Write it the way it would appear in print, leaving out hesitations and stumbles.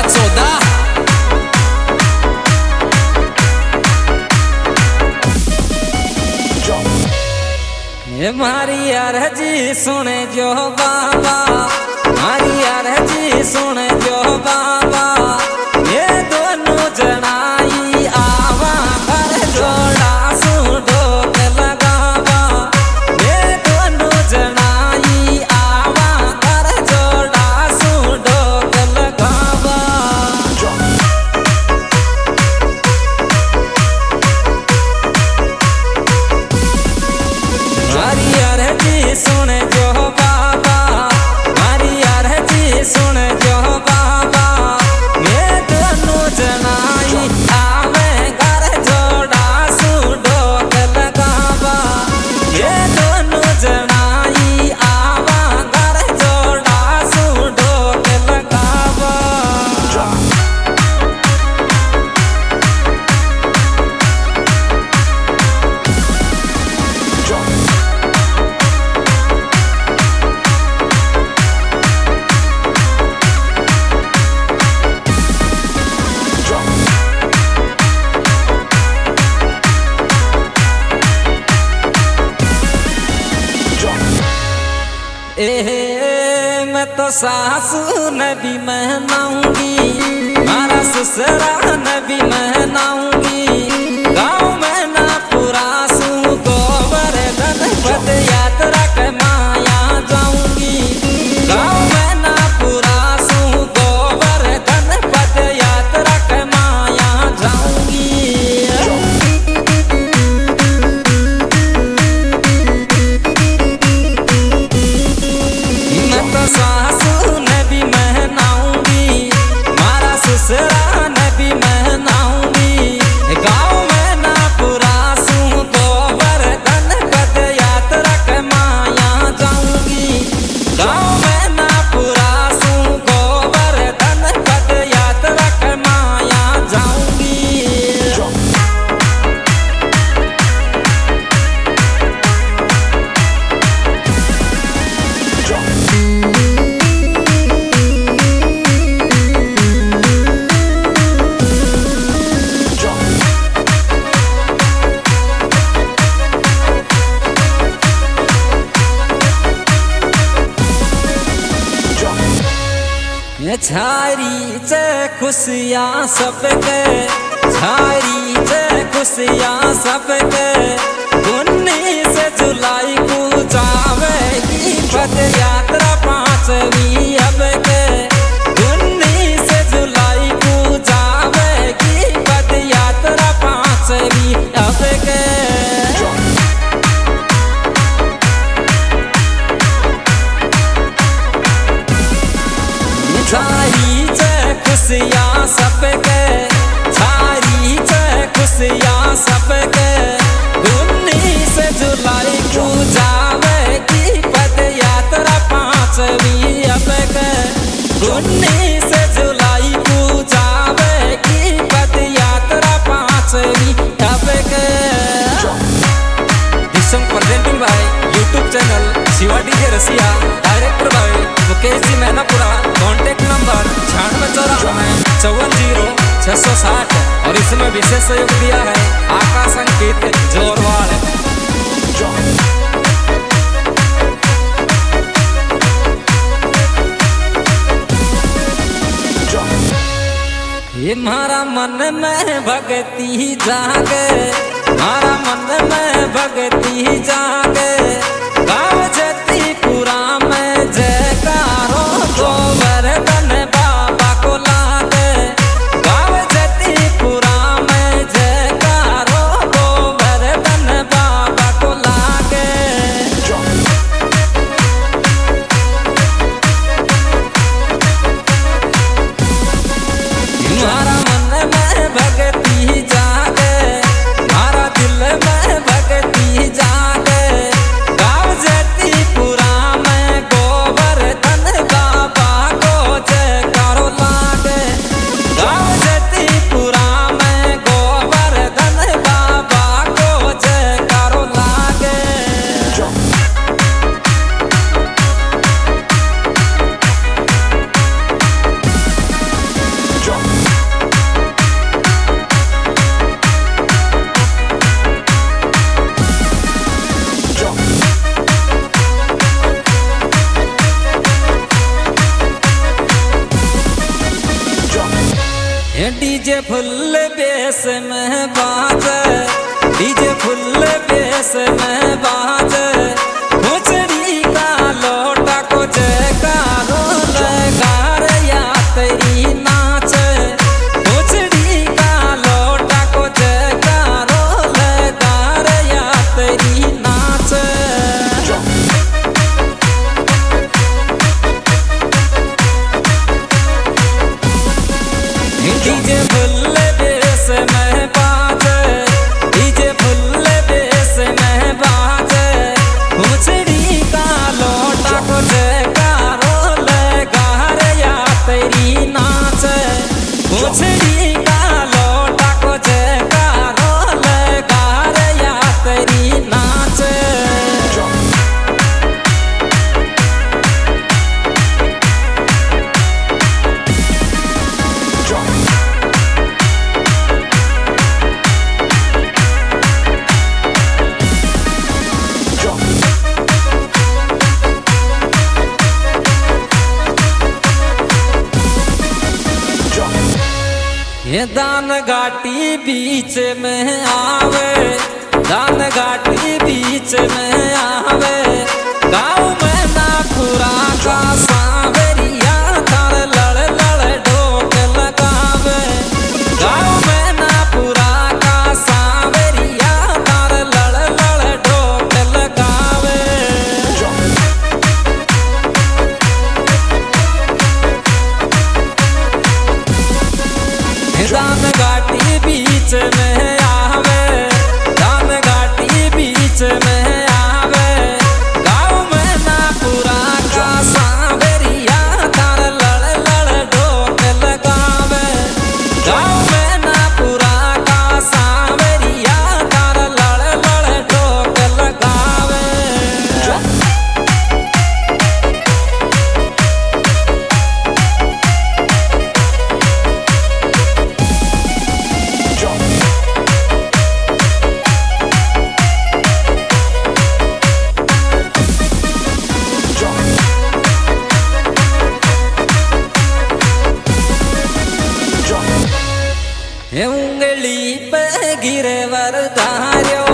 14 ये मारी अर्जी सुने जो बाबा, मारी अर्जी सुने जो बाबा, ये दोनों जनाई आवा कर जोड़ा सू ढोक लगावा, ये दोनों जनाई आवा कर जोड़ा सू ढोक लगावा। मारी अर्जी सुने जो बाबा, मारी अर्जी सुने जो बाबा, ये दोनों जनाई आवे घर जोड़ा सू ढोक लगावा, ये दोनों जनाई आवा घर जोड़ा सू ढोक लगावा। मैं तो सासू नबी महनाऊंगी, मारा ससुरा नबी महनाऊंगी, गाँव में ना पूरा सू गोबर गणपत यात्रा के माया जाऊंगी, गाँव में ना पूरा सू गोबर गणपत यात्रा के माया जाऊंगी। सासू नबी महनाऊंगी, मारा ससुरा नबी महनाऊंगी, गाँव में ना पूरा सू गोबर गणपत यात्रा के माया जाऊंगी, गाँव में ना पूरा सू गोबर गणपत यात्रा के माया जाऊंगी। छारी चे खुशियाँ सबके, छारी चे खुशियाँ सबके, 19 जुलाई को जावेगी पद यात्रा 5वीं अब के, 19 जुलाई को जावेगी पद यात्रा 5वीं अब के। छारी चे खुशियाँ सबके, छारी चे खुशियाँ सबके, 19 जुलाई को जावेगी पद यात्रा 5वीं अब के, 19 जुलाई को जावेगी पद यात्रा 5वीं अब के। This song presenting by YouTube channel Shiva DJ रसिया, director by Mukesh ji मैनापुरा, contact number 9694540660 और इसमें विशेष सहयोग दिया है आकाश अंकित जोरवाल। ये मारा मन में भक्ति जागे, मारा मन में भक्ति जागे, गाँव जतीपुरा में जयकारो गोवर्धन बाबा को लागे, गाँव जतीपुरा में जयकारो गोवर्धन बाबा को लागे। मारा मन में भक्ति जागे, मारा दिल में भक्ति जागे, गाँव जतीपुरा में ये डीजे फुल बेस में बाजे, डीजे फुल बेस में बाजे, मुचड़ी का लोटा को जयकारो लगा रे या तेरी नाच, मुचड़ी का लोटा को जयकारो लगा रे या तेरी नाच। डीजे फुल बेस में बाजे, डीजे फुल बेस में बाजे, मुचड़ी का लोटा को जयकारो लगा रे या तेरी नाच, मुचड़ी का लोटा को जयकारो लगा रे या तेरी नाच। ये दान घाटी बीच में आवे, दान घाटी बीच में आवे, गाँव में ना खुरा का सावरिया थार लड़ लड़ ढोक लगावे, गाँव में ना पूरा का सावरिया थार लड़ लड़ ढोक लगावे। दान घाटी बीच में आवे, दान घाटी बीच में आवे, गाँव में ना पूरा का सावरिया थार लड़ लड़ ढोक लगावे, गाँव में ना पूरा का सावरिया थार लड़ लड़ ढोक लगावे। उंगली पे गिरे वरदार्यो